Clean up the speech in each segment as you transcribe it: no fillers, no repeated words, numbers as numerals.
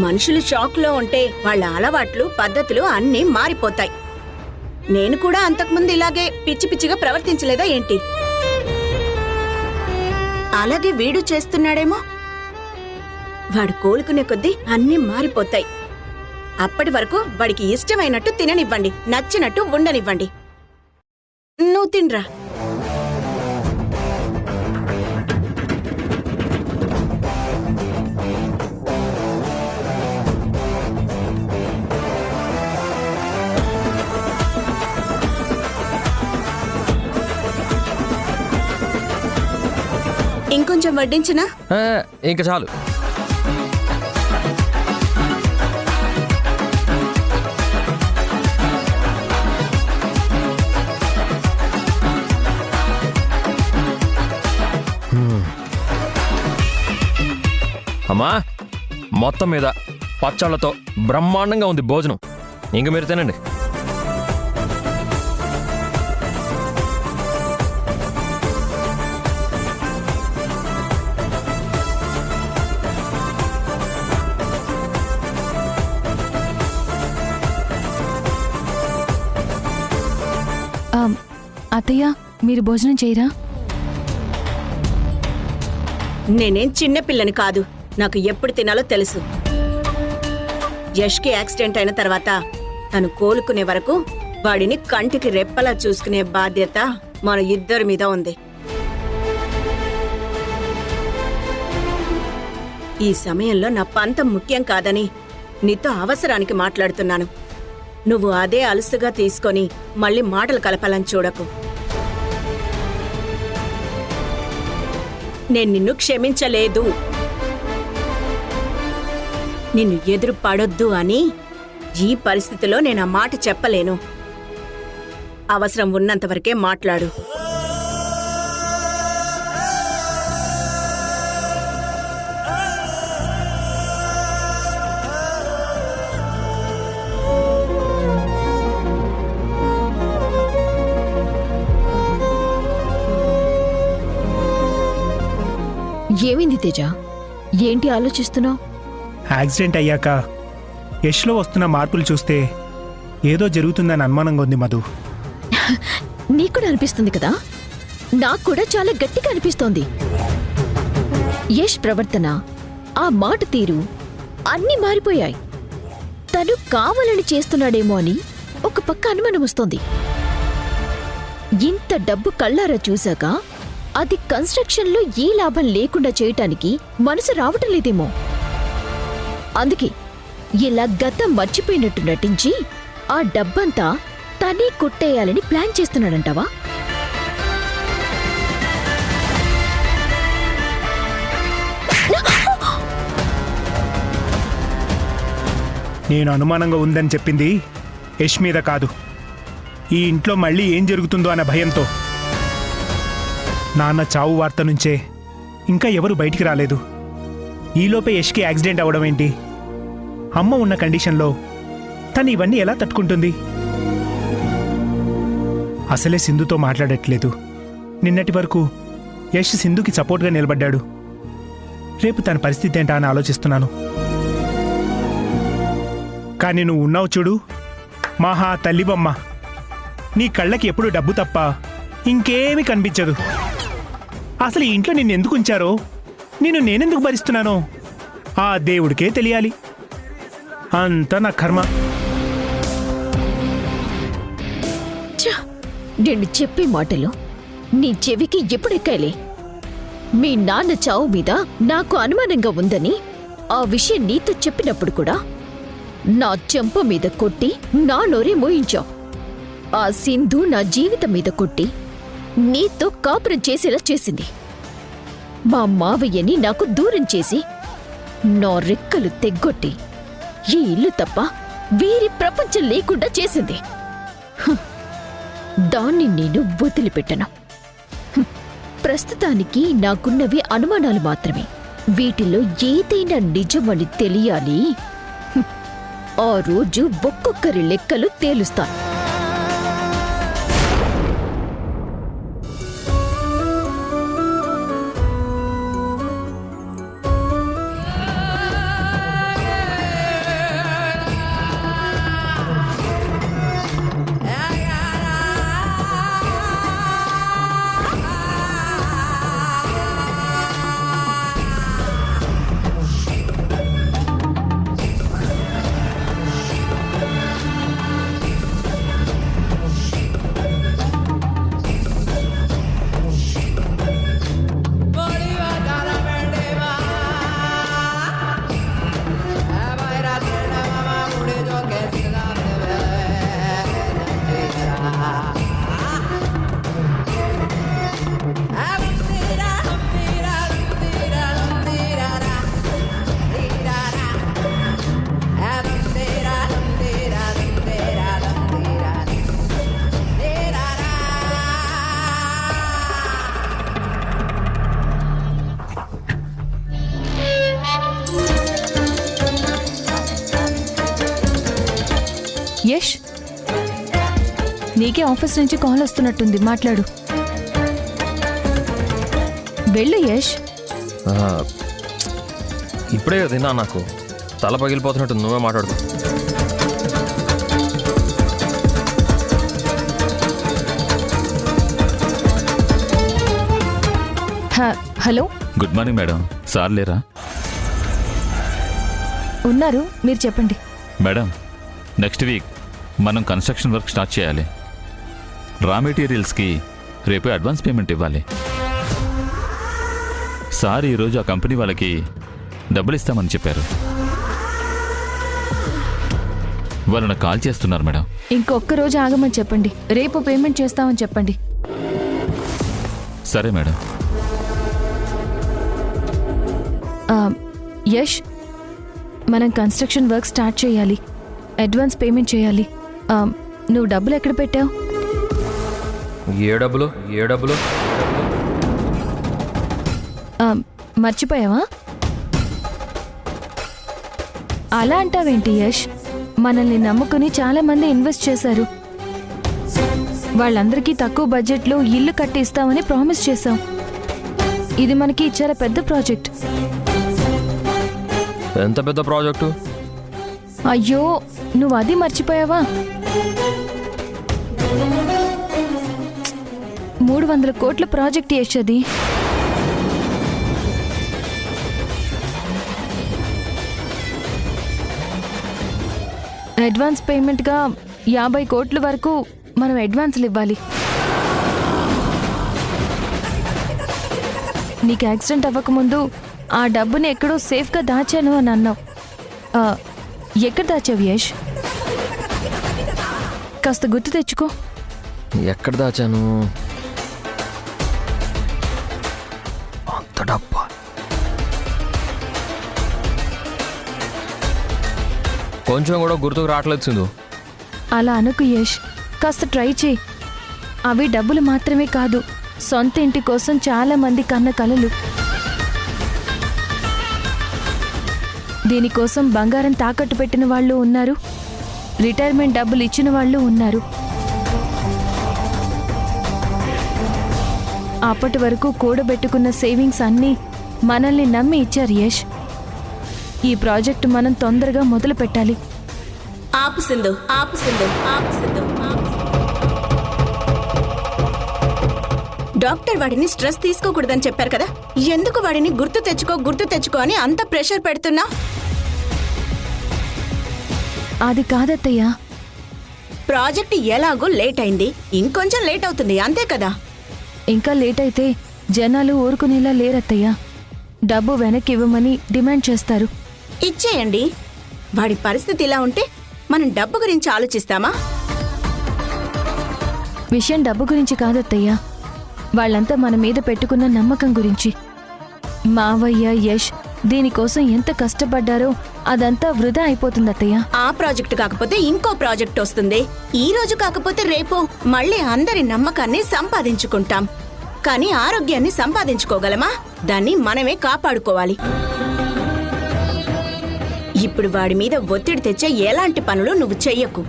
మనుషులు షాక్లో ఉంటే వాళ్ళ అలవాట్లు పద్ధతులు అన్నీ మారిపోతాయి. నేను కూడా అంతకుముందు ఇలాగే పిచ్చి పిచ్చిగా ప్రవర్తించలేదా ఏంటి? అలాగే వీడు చేస్తున్నాడేమో. వాడు కోలుకునే కొద్దీ అన్నీ మారిపోతాయి. అప్పటి వరకు వాడికి ఇష్టమైనట్టు తిననివ్వండి, నచ్చినట్టు ఉండనివ్వండి. నువ్వు తినరా. ఇంకొంచెం వడ్డించినా? ఇంకా చాలు. అమ్మా, మొత్తం మీద పచ్చళ్ళతో బ్రహ్మాండంగా ఉంది భోజనం. ఇంక మీరు తినండి. అత్తయ్య, మీరు భోజనం చేయరా? నేనేం చిన్నపిల్లని కాదు, నాకు ఎప్పుడు తినాలో తెలుసు. యష్కి యాక్సిడెంట్ అయిన తర్వాత తను కోలుకునే వరకు వాడిని కంటికి రెప్పలా చూసుకునే బాధ్యత మన ఇద్దరి మీద ఉంది. ఈ సమయంలో నా పంతం ముఖ్యం కాదని నీతో అవసరానికి మాట్లాడుతున్నాను. నువ్వు అదే అలుసుగా తీసుకొని మళ్ళీ మాటలు కలపాలని చూడకు. నేను నిన్ను క్షమించలేదు. నిన్ను ఎదురు పడొద్దు అని ఈ పరిస్థితిలో నేను ఆ మాట చెప్పలేను. అవసరం ఉన్నంతవరకే మాట్లాడు. ఏమైంది తేజ? ఏంటి ఆలోచిస్తున్నావు? యాక్సిడెంట్ అయ్యాక యష్లో వస్తున్న మార్పులు చూస్తే ఏదో జరుగుతుందని అనుమానంగా ఉంది మధు. నీకు కూడా అనిపిస్తుంది కదా? నాకు కూడా చాలా గట్టిగా అనిపిస్తోంది. యష్ ప్రవర్తన, ఆ మాట తీరు అన్నీ మారిపోయాయి. తను కావాలని చేస్తున్నాడేమో అని ఒక పక్క అనుమానం వస్తోంది. ఇంత డబ్బు కళ్ళారా చూశాక అది కన్స్ట్రక్షన్లో ఏ లాభం లేకుండా చేయటానికి మనసు రావటం లేదేమో. అందుకే ఇలా గతం మర్చిపోయినట్టు నటించి ఆ డబ్బంతా తనే కొట్టేయాలని ప్లాన్ చేస్తున్నాడంటావా? నేను అనుమానంగా ఉందని చెప్పింది యష్ మీద కాదు, ఈ ఇంట్లో మళ్ళీ ఏం జరుగుతుందో అన్న భయంతో. నాన్న చావు వార్త నుంచే ఇంకా ఎవరు బయటికి రాలేదు. ఈలోపే యష్కి యాక్సిడెంట్ అవడం ఏంటి? అమ్మ ఉన్న కండిషన్లో తను ఇవన్నీ ఎలా తట్టుకుంటుంది? అసలే సింధుతో మాట్లాడట్లేదు. నిన్నటి వరకు యష్ సింధుకి సపోర్ట్గా నిలబడ్డాడు. రేపు తన పరిస్థితి ఏంటా అని ఆలోచిస్తున్నాను. కానీ నువ్వు ఉన్నావు చూడు, మహా తల్లిబొమ్మ. నీ కళ్ళకి ఎప్పుడు డబ్బు తప్ప ఇంకేమీ కనిపించదు. అసలు ఈ ఇంట్లో నిన్నెందుకు ఉంచారో, నిన్ను నేనెందుకు భరిస్తున్నానో ఆ దేవుడికే తెలియాలి. అంతా నా కర్మ. నేను చెప్పే మాటలు నీ చెవికి ఎప్పుడెక్కాలే? మీ నాన్న చావు మీద నాకు అనుమానంగా ఉందని ఆ విషయం నీతో చెప్పినప్పుడు కూడా నా చెంప మీద కొట్టి నా నోరే మోయించావు. ఆ సింధు నా జీవితం మీద కొట్టి నీతో కాపురం చేసేలా చేసింది. మా మావయ్యని నాకు దూరం చేసి నా రెక్కలు తెగ్గొట్టి ఈ ఇల్లు తప్ప వీరి ప్రపంచం లేకుండా చేసింది. దాన్ని నేను వదిలిపెట్టను. ప్రస్తుతానికి నాకున్నవి అనుమానాలు మాత్రమే. వీటిలో ఏదైనా నిజమని తెలియాలి. ఆ రోజు ఒక్కొక్కరి లెక్కలు తేలుస్తాను. నీకే ఆఫీస్ నుంచి కాల్ వస్తున్నట్టుంది, మాట్లాడు. వెళ్ళు యష్. ఆ, ఇప్పుడే తిన్నా, నాకు తల పగిలిపోతున్నట్టు, నువ్వే మాట్లాడుకో. Hello, good morning madam. Sir లేరా? ఉన్నారు, మీరు చెప్పండి. మేడం, నెక్స్ట్ వీక్ మనం కన్స్ట్రక్షన్ వర్క్ స్టార్ట్ చేయాలి. రా మెటీరియల్స్కి రేపు అడ్వాన్స్ పేమెంట్ ఇవ్వాలి. సార్ ఈరోజు ఆ కంపెనీ వాళ్ళకి డబ్బులు ఇస్తామని చెప్పారు. వాళ్ళు నాకు కాల్ చేస్తున్నారు మేడం. ఇంకొక్క రోజు ఆగమని చెప్పండి, రేపు పేమెంట్ చేస్తామని చెప్పండి. సరే మేడం. యష్, మనం కన్స్ట్రక్షన్ వర్క్ స్టార్ట్ చేయాలి, అడ్వాన్స్ పేమెంట్ చేయాలి. నువ్వు డబ్బులు ఎక్కడ పెట్టావు? ఏ డబ్బులు? మర్చిపోయావా? అలా అంటావేంటి యష్? మనల్ని నమ్ముకుని చాలా మంది ఇన్వెస్ట్ చేశారు. వాళ్ళందరికీ తక్కువ బడ్జెట్లో ఇల్లు కట్టి ఇస్తామని ప్రామిస్ చేశాం. ఇది మనకి చాలా పెద్ద ప్రాజెక్ట్. ఎంత పెద్ద ప్రాజెక్టు? అయ్యో, నువ్వు అది మర్చిపోయావా? 300 కోట్ల ప్రాజెక్ట్ యష్ అది. అడ్వాన్స్ పేమెంట్గా 50 కోట్ల వరకు మనం అడ్వాన్స్లు ఇవ్వాలి. నీకు యాక్సిడెంట్ అవ్వకముందు ఆ డబ్బుని ఎక్కడో సేఫ్గా దాచాను అని అన్నావు. ఎక్కడ దాచావు యష్? కాస్త గుర్తు తెచ్చుకో. ఎక్కడ దాచాను? అంత డబ్బా? కొంచెం కూడా గుర్తుకు రావట్లేదు సింధు. అలా అనుకు యష్, కాస్త ట్రై చేయి. అవి డబ్బులు మాత్రమే కాదు, సొంత ఇంటి కోసం చాలా మంది కన్న కలలు. దీనికోసం బంగారం తాకట్టు పెట్టిన వాళ్ళు ఉన్నారు, రిటైర్మెంట్ డబ్బులు ఇచ్చిన వాళ్ళు ఉన్నారు. అప్పటి వరకు కూడబెట్టుకున్న సేవింగ్స్ అన్నీ మనల్ని నమ్మి ఇచ్చారు యష్. ఈ ప్రాజెక్టు మనం తొందరగా మొదలు పెట్టాలి. ఆపు సింధు. డాక్టర్ వాడిని స్ట్రెస్ తీసుకోకూడదని చెప్పారు కదా, ఎందుకు వాడిని గుర్తు తెచ్చుకో అని అంత ప్రెషర్ పెడుతున్నా? అది కాదత్తయ్యా. ప్రాజెక్ట్ ఎలాగో లేట్ అయింది, ఇంకొంచెం లేట్ అవుతుంది, అంతే కదా? ఇంకా లేట్ అయితే జనాలు ఊరుకునేలా లేరత్తయ్యా. డబ్బు వెనక్కి ఇవ్వమని డిమాండ్ చేస్తారు. ఇచ్చేయండి. వాడి పరిస్థితి ఇలా ఉంటే మనం డబ్బు గురించి ఆలోచిస్తామా? విషయం డబ్బు గురించి కాదత్తయ్యా, వాళ్ళంతా మన మీద పెట్టుకున్న నమ్మకం గురించి. మావయ్య, యష్ దీనికోసం ఎంత కష్టపడ్డారో అదంతా వృధా అయిపోతుంది అత్తయ్య. ఆ ప్రాజెక్టు కాకపోతే ఇంకో ప్రాజెక్ట్ వస్తుంది, ఈ రోజు కాకపోతే రేపు మళ్ళీ అందరి నమ్మకాన్ని సంపాదించుకుంటాం. కానీ ఆరోగ్యాన్ని సంపాదించుకోగలమా? దాన్ని మనమే కాపాడుకోవాలి. ఇప్పుడు వాడి మీద ఒత్తిడి తెచ్చే ఎలాంటి పనులు నువ్వు చెయ్యకు.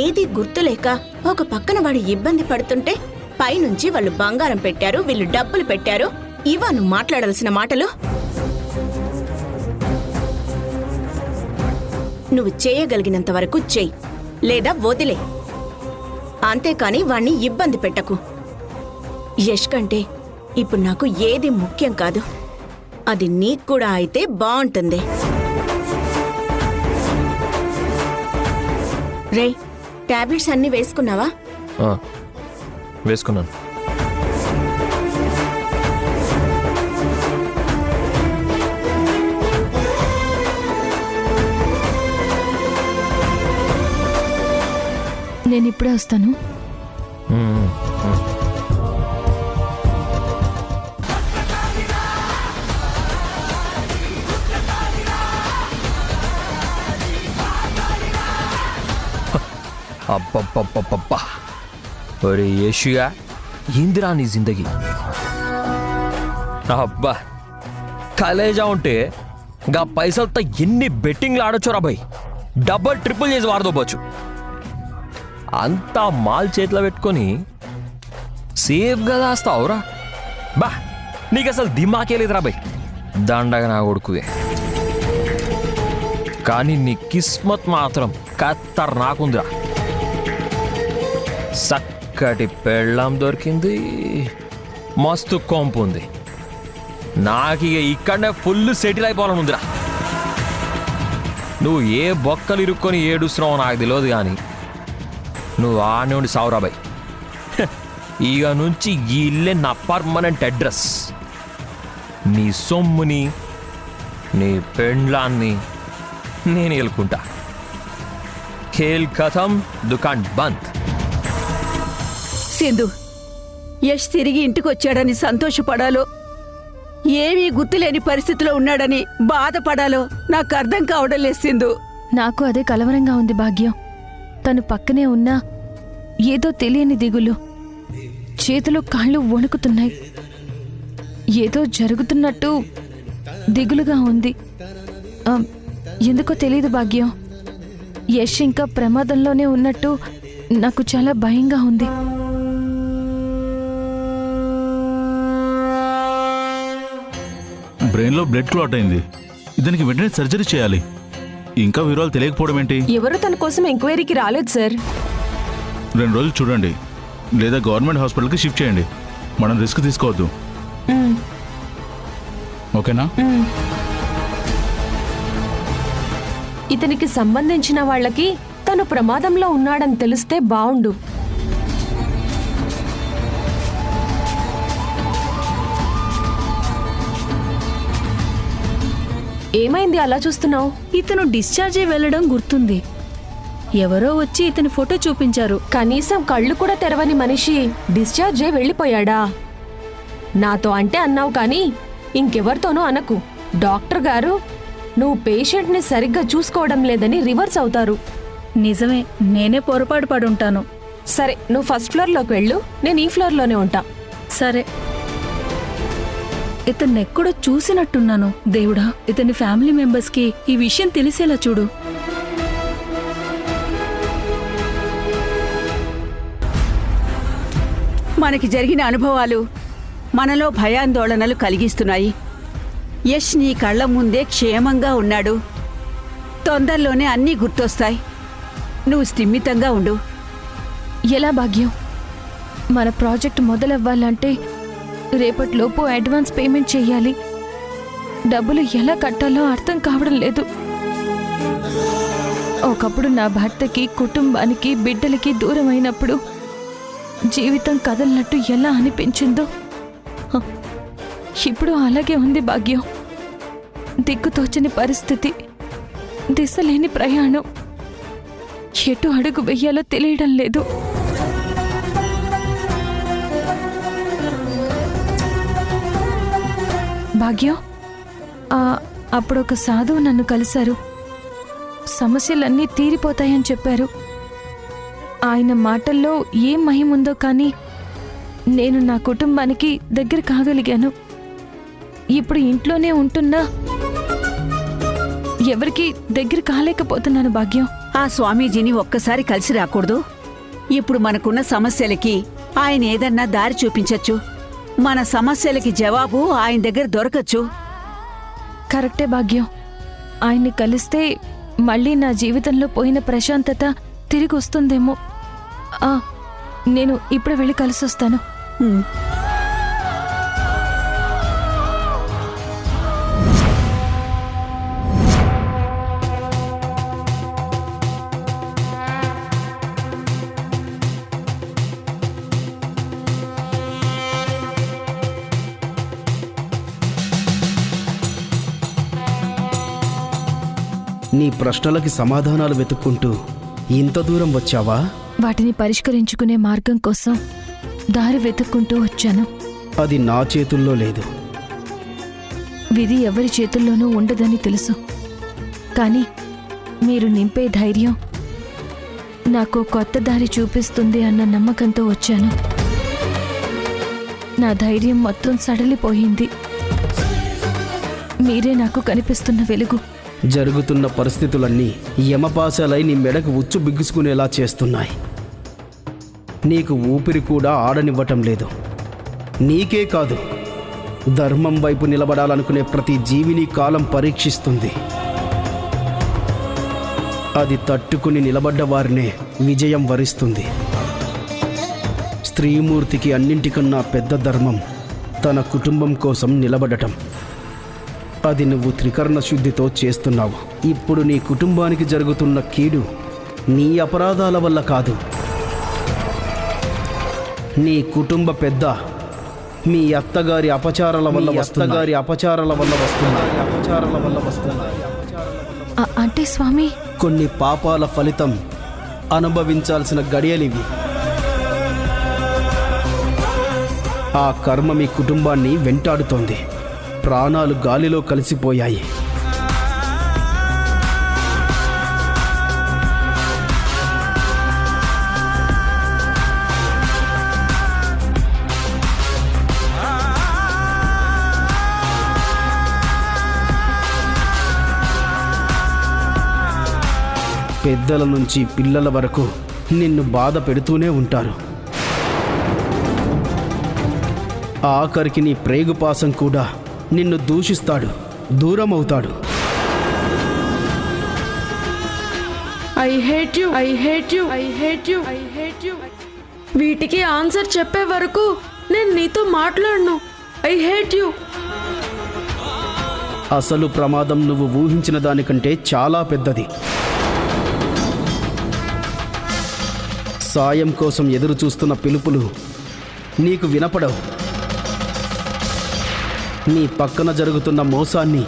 ఏది గుర్తులేక ఒక పక్కన వాడు ఇబ్బంది పడుతుంటే పైనుంచి వాళ్ళు బంగారం పెట్టారు, వీళ్ళు డబ్బులు పెట్టారు, ఇవా నువ్వు మాట్లాడాల్సిన మాటలు? నువ్వు చేయగలిగినంత వరకు చెయ్యి, లేదా వదిలే. అంతేకాని వాణ్ణి ఇబ్బంది పెట్టకు. యష్ కంటే ఇప్పుడు నాకు ఏది ముఖ్యం కాదు. అది నీకు కూడా అయితే బాగుంటుంది. రే, టాబ్లెట్స్ అన్నీ వేసుకున్నావా? వేసుకున్నాను. నేను ఇప్పుడే వస్తాను. అబ్బబ్బబ్బబ్బబ్బా, ఒరే ఏషియా, ఏందిరా నీ జిందగీ? అబ్బా, కలేజా ఉంటే గా పైసలతో ఎన్ని బెట్టింగ్లు ఆడొచ్చురా భయ్. డబల్ ట్రిపుల్ చేసి వాడదోవచ్చు. అంతా మాల్ చేతిలో పెట్టుకొని సేఫ్గా దాస్తావురా? బా నీకు అసలు దిమాకే లేదురా బై, దండగా నా కొడుకుదే. కానీ నీ కిస్మత్ మాత్రం ఖతర్నాకుందిరా. చక్కటి పెళ్ళాం దొరికింది, మస్తు కొంపు ఉంది. నాకు ఇక ఇక్కడనే ఫుల్ సెటిల్ అయిపోవాలని ఉందిరా. నువ్వు ఏ బొక్కలు ఇరుక్కొని ఏడుస్తున్నావో నాకు తెలియదు, కానీ నువ్వు ఆ నుండి సావురాబాయ్. ఇక నుంచి ఈ ఇల్లే నా పర్మనెంట్ అడ్రస్. నీ సొమ్ముని, నీ పెండ్లాన్ని నేను ఎలుకుంటా. ఖేల్ ఖతం, దుకాన్ బంద్. సింధు, యష్ తిరిగి ఇంటికి వచ్చాడని సంతోషపడాలో, ఏమీ గుర్తులేని పరిస్థితిలో ఉన్నాడని బాధపడాలో నాకు అర్థం కావడం లేదు సింధు. నాకు అదే కలవరంగా ఉంది భాగ్యం. తను పక్కనే ఉన్నా ఏదో తెలియని దిగులు, చేతులు కాళ్ళు వణుకుతున్నాయి. ఏదో జరుగుతున్నట్టు దిగులుగా ఉంది. ఎందుకో తెలియదు భాగ్యం. యష్ ఇంకా ప్రమాదంలోనే ఉన్నట్టు నాకు చాలా భయంగా ఉంది. బ్రెయిన్లో బ్లడ్ క్లాట్ అయింది. ఇతనికి వెంటనే సర్జరీ చేయాలి. ఇంకా వివరాలు తెలియకపోవడం ఏంటి? ఎవరు తన కోసం ఎంక్వైరీకి రాలేదు సార్. 2 రోజులు చూడండి, లేదా గవర్నమెంట్ హాస్పిటల్కి షిఫ్ట్ చేయండి. మనం రిస్క్ తీసుకోవద్దు, ఓకేనా? ఇతనికి సంబంధించిన వాళ్ళకి తను ప్రమాదంలో ఉన్నాడని తెలిస్తే బావుండు. ఏమైంది అలా చూస్తున్నావు? ఇతను డిశ్చార్జ్ అయి వెళ్లడం గుర్తుంది. ఎవరో వచ్చి ఇతని ఫోటో చూపించారు. కనీసం కళ్ళు కూడా తెరవని మనిషి డిశ్చార్జ్ అయి వెళ్ళిపోయాడా? నాతో అంటే అన్నావు కానీ ఇంకెవరితోనూ అనకు. డాక్టర్ గారు నువ్వు పేషెంట్ని సరిగ్గా చూసుకోవడం లేదని రివర్స్ అవుతారు. నిజమే, నేనే పొరపాటు పడుంటాను. సరే, నువ్వు ఫస్ట్ ఫ్లోర్లోకి వెళ్ళు, నేను ఈ ఫ్లోర్లోనే ఉంటా. సరే. ఇతన్ని ఎక్కడో చూసినట్టున్నాను. దేవుడా, ఇతని ఫ్యామిలీ మెంబర్స్ కి ఈ విషయం తెలిసేలా చూడు. మనకి జరిగిన అనుభవాలు మనలో భయాందోళనలు కలిగిస్తున్నాయి. యష్ నీ కళ్ళ ముందే క్షేమంగా ఉన్నాడు. తొందరలోనే అన్నీ గుర్తొస్తాయి. నువ్వు స్థిమితంగా ఉండు. ఎలా భాగ్యం? మన ప్రాజెక్ట్ మొదలవ్వాలంటే రేపటిలోపు అడ్వాన్స్ పేమెంట్ చెయ్యాలి. డబ్బులు ఎలా కట్టాలో అర్థం కావడం లేదు. ఒకప్పుడు నా భర్తకి, కుటుంబానికి, బిడ్డలకి దూరం అయినప్పుడు జీవితం కదలనట్టు ఎలా అనిపించిందో ఇప్పుడు అలాగే ఉంది భాగ్యం. దిక్కుతోచని పరిస్థితి, దిశలేని ప్రయాణం, ఎటు అడుగు వెయ్యాలో తెలియడం లేదు. భాగ్యం, అప్పుడు ఒక సాధువు నన్ను కలిశారు. సమస్యలన్నీ తీరిపోతాయని చెప్పారు. ఆయన మాటల్లో ఏం మహిముందో కానీ నేను నా కుటుంబానికి దగ్గర కాగలిగాను. ఇప్పుడు ఇంట్లోనే ఉంటున్నా ఎవరికి దగ్గర కాలేకపోతున్నాను భాగ్యం. ఆ స్వామీజీని ఒక్కసారి కలిసి రాకూడదు? ఇప్పుడు మనకున్న సమస్యలకి ఆయన ఏదన్నా దారి చూపించచ్చు. మన సమస్యలకి జవాబు ఆయన దగ్గర దొరకచ్చు. కరెక్టే భాగ్యం. ఆయన్ని కలిస్తే మళ్ళీ నా జీవితంలో పోయిన ప్రశాంతత తిరిగి వస్తుందేమో. నేను ఇప్పుడు వెళ్ళి కలిసొస్తాను. నీ ప్రశ్నలకి సమాధానాలు వెతుక్కుంటూ ఇంత దూరం వచ్చావా? వాటిని పరిష్కరించుకునే మార్గం కోసం దారి వెతుక్కుంటూ వచ్చాను. అది నా చేతుల్లో లేదు. విధి ఎవరి చేతుల్లోనూ ఉండదని తెలుసు. కానీ మీరు నింపే ధైర్యం నాకు కొత్త దారి చూపిస్తుంది అన్న నమ్మకంతో వచ్చాను. నా ధైర్యం మొత్తం సడలిపోయింది. మీరే నాకు కనిపిస్తున్న వెలుగు. జరుగుతున్న పరిస్థితులన్నీ యమపాశాలై నీ మెడకు ఉచ్చు బిగుసుకునేలా చేస్తున్నాయి. నీకు ఊపిరి కూడా ఆడనివ్వటం లేదు. నీకే కాదు, ధర్మం వైపు నిలబడాలనుకునే ప్రతి జీవిని కాలం పరీక్షిస్తుంది. అది తట్టుకుని నిలబడ్డ వారినే విజయం వరిస్తుంది. స్త్రీమూర్తికి అన్నింటికన్నా పెద్ద ధర్మం తన కుటుంబం కోసం నిలబడటం. అది నువ్వు త్రికరణ శుద్ధితో చేస్తున్నావు. ఇప్పుడు నీ కుటుంబానికి జరుగుతున్న కీడు నీ అపరాధాల వల్ల కాదు, నీ కుటుంబ పెద్ద మీ అత్తగారి అపచారాల వల్ల వస్తున్నాయి. అంటే స్వామి, కొన్ని పాపాల ఫలితం అనుభవించాల్సిన గడియలివి. ఆ కర్మ మీ కుటుంబాన్ని వెంటాడుతోంది. ప్రాణాలు గాలిలో కలిసిపోయాయి. పెద్దల నుంచి పిల్లల వరకు నిన్ను బాధ పెడుతూనే ఉంటారు. ఆఖరికి నీ ప్రేగుపాసం కూడా నిన్ను దూషిస్తాడు, దూరమవుతాడు. వీటికి ఆన్సర్ చెప్పే వరకు నేను నీతో మాట్లాడను. I hate you. అసలు ప్రమాదం నువ్వు ఊహించిన దానికంటే చాలా పెద్దది. సాయం కోసం ఎదురు చూస్తున్న పిలుపులు నీకు వినపడవు. నీ పక్కన జరుగుతున్న మోసాన్ని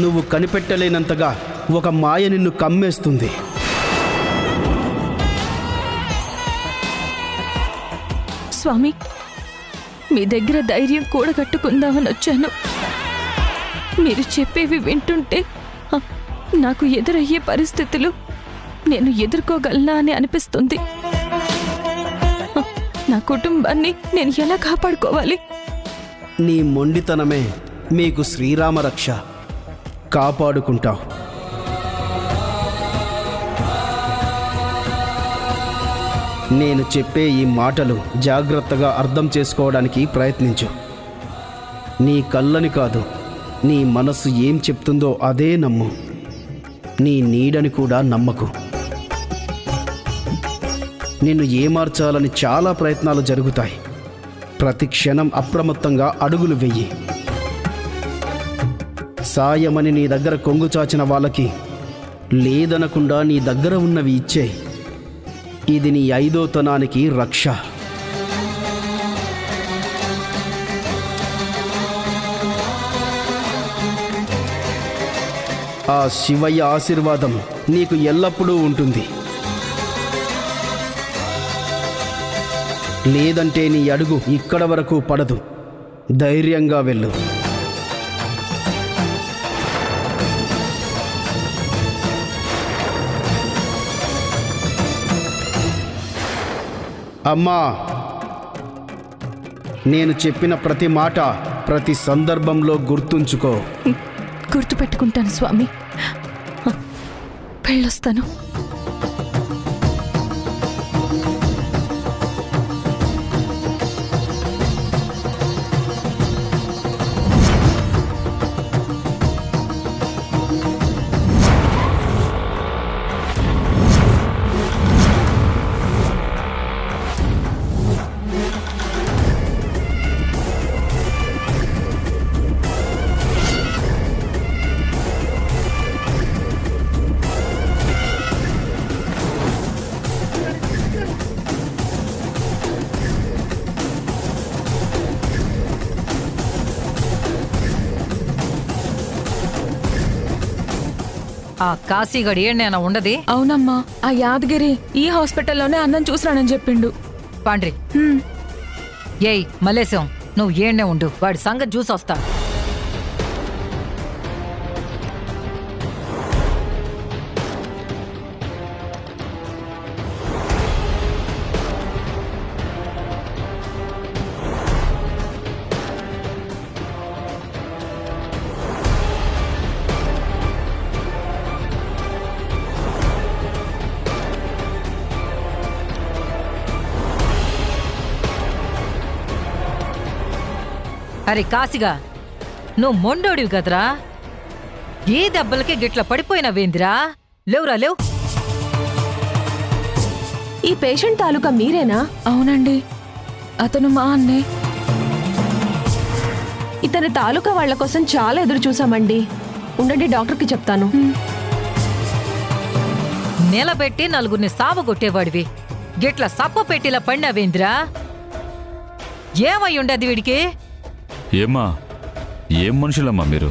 నువ్వు కనిపెట్టలేనంతగా ఒక మాయ నిన్ను కమ్మేస్తుంది. స్వామి, మీ దగ్గర ధైర్యం కూడగట్టుకుందామని వచ్చాను. మీరు చెప్పేవి వింటుంటే నాకు ఎదురయ్యే పరిస్థితులు నేను ఎదుర్కోగలనా అని అనిపిస్తుంది. నా కుటుంబాన్ని నేను ఎలా కాపాడుకోవాలి? నీ మొండితనమే మీకు శ్రీరామ రక్ష. కాపాడుకుంటావు. నేను చెప్పే ఈ మాటలు జాగ్రత్తగా అర్థం చేసుకోవడానికి ప్రయత్నించు. నీ కళ్ళని కాదు, నీ మనసు ఏం చెప్తుందో అదే నమ్ము. నీ నీడని కూడా నమ్మకు. నిన్ను ఏమార్చాలని చాలా ప్రయత్నాలు జరుగుతాయి. ప్రతి క్షణం అప్రమత్తంగా అడుగులు వెయ్యి. సాయమని నీ దగ్గర కొంగు చాచిన వాళ్ళకి లేదనకుండా నీ దగ్గర ఉన్నవి ఇచ్చేయి. ఇది నీ 5వ తనానికి రక్ష. ఆ శివయ్య ఆశీర్వాదం నీకు ఎల్లప్పుడూ ఉంటుంది. లేదంటే నీ అడుగు ఇక్కడ వరకు పడదు. ధైర్యంగా వెళ్ళు. అమ్మా, నేను చెప్పిన ప్రతి మాట ప్రతి సందర్భంలో గుర్తుంచుకో. గుర్తుపెట్టుకుంటాను స్వామి. వెళ్ళొస్తాను. ఆ కాశీగడి ఏమైనా ఉండది? అవునమ్మా, ఆ యాదగిరి ఈ హాస్పిటల్లోనే అన్నం చూసిరానని చెప్పిండు. పాండ్రి, ఏయ్ మలేశం, నువ్వు ఏడ్నే ఉండు, వాడి సంగతి చూసొస్తా. అరే కాసిగా నువ్వు మొండోడివి కదరా, ఈ దెబ్బలకి గిట్ల పడిపోయినవేందిరా? లేవురా లేవు. ఈ పేషెంట్ తాలూకా మీరేనా? అవునండి, అతను మా అన్నే. ఇతని తాలూకా వాళ్ళ కోసం చాలా ఎదురు చూసామండి. ఉండండి, డాక్టర్కి చెప్తాను. నిలబెట్టి నలుగురిని సావగొట్టేవాడివి గిట్ల సప్ప పెట్టిలా పడినవేందిరా? ఏమై ఉండదు వీడికి? ఏమ్మా, ఏం మనుషులమ్మా మీరు?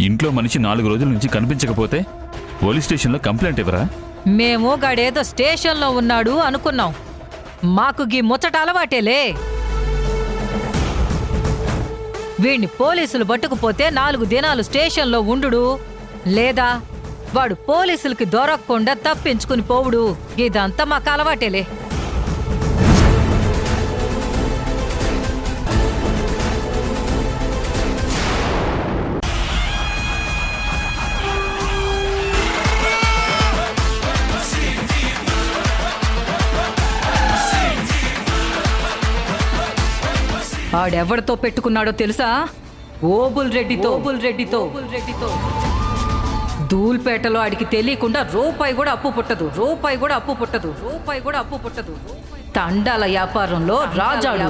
ఇంట్లో మనిషి 4 రోజుల నుంచి కనిపించకపోతే పోలీస్ స్టేషన్లో కంప్లైంట్ ఇవ్వరా? మేము గాడేదో స్టేషన్లో ఉన్నాడు అనుకున్నాం. మాకు గీ ముచ్చట అలవాటేలే. వీణ్ణి పోలీసులు పట్టుకుపోతే 4 దినాలు స్టేషన్లో ఉండు, లేదా వాడు పోలీసులకి దొరకకుండా తప్పించుకుని పోవుడు. ఇదంతా మాకు అలవాటేలే. ఆడెవడితో పెట్టుకున్నాడో తెలుసా? ఓబుల్ రెడ్డితో. ధూల్పేటలో ఆడికి తెలియకుండా రూపాయి కూడా అప్పు పుట్టదు. తండాల వ్యాపారంలో రాజాడు.